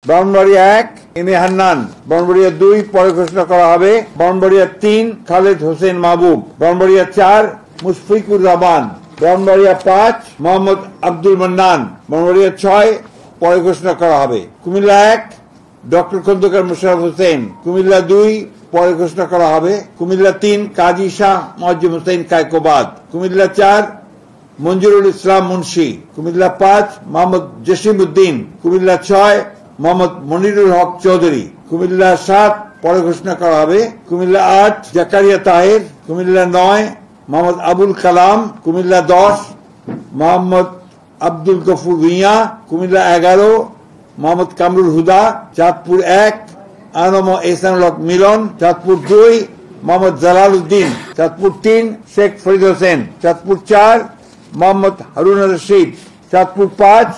Brahmanbaria 1 M A Hannan, Brahmanbaria 2 পরে ঘোষণা করা হবে, ব্রাহ্মণবাড়িয়া 3 খালেদ হোসেন মাহবুব, ব্রাহ্মণবাড়িয়া 4 মুশফিকুর রহমান, ব্রাহ্মণবাড়িয়া 5 মোহাম্মদ আব্দুল মান্নান, ব্রাহ্মণবাড়িয়া 6 পরে ঘোষণা করা হবে। কুমিল্লা 1 ডক্টর খন্দকার মোশাররফ হোসেন, কুমিল্লা 2 পরে ঘোষণা করা হবে, কুমিল্লা 3 কাজী শাহ মুয়াজ্জম হোসেন কায়কোবাদ, কুমিল্লা 4 মঞ্জুরুল ইসলাম মুন্সি, কুমিল্লা 5 মোহাম্মদ জসিম উদ্দিন, কুমিল্লা 6 মোহাম্মদ মনিরুল হক চৌধুরী, কুমিল্লা 7 পরে ঘোষণা করা হবে, Comilla 8 Zakaria Taher, Comilla 9 Mohammad Abul Kalam, Comilla 10 Mohammad Abdul Gafur Bhuiyan, Comilla 11 Mohammad Kamrul Huda, Chandpur 1 ANM Ehsanul Haque Milon, Chandpur 2 Mohammad Jalal Uddin, Chandpur 3 Sheikh Farid Hossain, Chandpur 4 Mohammad Harun Rashid, Chandpur 5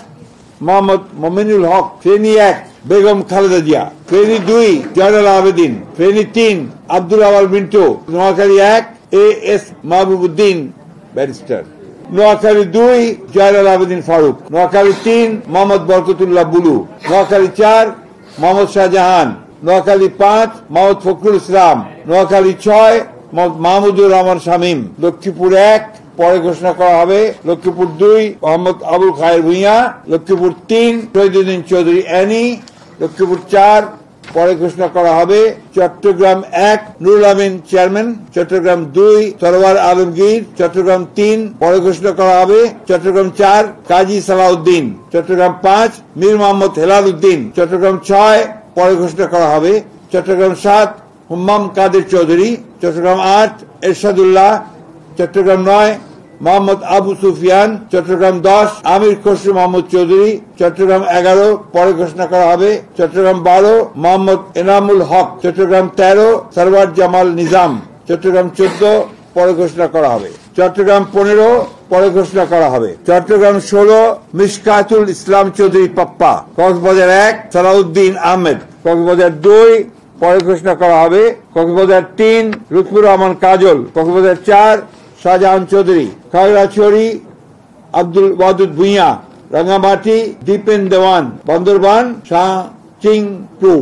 Mohammad Mominul Haque, Feni 1 Begum Khaleda Zia, Feni 2 Joynal Abedin, Feni 3 Abdul Awal Mintu, Noakhali 1 A S Mahbubuddin barrister, Noakhali 2 Joynal Abedin Faruk, Noakhali 3 Mohammad Barkatullah blue, Noakhali 4 Mohammad Shahjahan, Noakhali 5 Mohammad Fakhrul Islam, Noakhali 6 Mohammad Mahmudur Rahman Shamim, Lakshmipur 1 পরে ঘোষণা করা হবে, লক্ষ্মীপুর 2 মোহাম্মদ আবুল খায়ের ভুঁইয়া, লক্ষ্মীপুর 3 শহীদুদ্দিন চৌধুরী অ্যানি, লক্ষ্মীপুর 4 পরে ঘোষণা করা হবে, চট্টগ্রাম 1 নুরুল আমিন চেয়ারম্যান, চট্টগ্রাম 2 সরওয়ার আলমগীর, চট্টগ্রাম 3 পরে ঘোষণা করা হবে, চট্টগ্রাম 4 কাজী সালাউদ্দিন, চট্টগ্রাম 5 মীর মোহাম্মদ হেলাল উদ্দিন, চট্টগ্রাম 6 পরে ঘোষণা করা হবে, চট্টগ্রাম 7 হুম্মাম কাদের চৌধুরী, চট্টগ্রাম 8 এরশাদুল্লাহ, চট্টগ্রাম 9 মোহাম্মদ আবু সুফিয়ান, চট্টগ্রাম 10 আমির খসরু মাহমুদ চৌধুরী, চট্টগ্রাম 11 পরে ঘোষণা করা হবে, চট্টগ্রাম 12 মোহাম্মদ এনামুল হক, চট্টগ্রাম 13 সরওয়ার জামাল নিজাম, চট্টগ্রাম 14 পরে ঘোষণা করা হবে, চট্টগ্রাম 15 পরে ঘোষণা করা হবে, চট্টগ্রাম 16 মিশকাতুল ইসলাম চৌধুরী পাপ্পা, কক্সবাজার 1 সালাউদ্দিন আহমেদ, কক্সবাজার 2 পরে ঘোষণা করা হবে, কক্সবাজার 3 লুৎফুর রহমান কাজল, কক্সবাজার 4 শাহজাহান চৌধুরী, খাগড়াছড়ি আব্দুল ওয়াদুদ ভুঁইয়া, রাঙ্গামাটি দীপেন দেওয়ান, বান্দরবান শাহ চিং টু।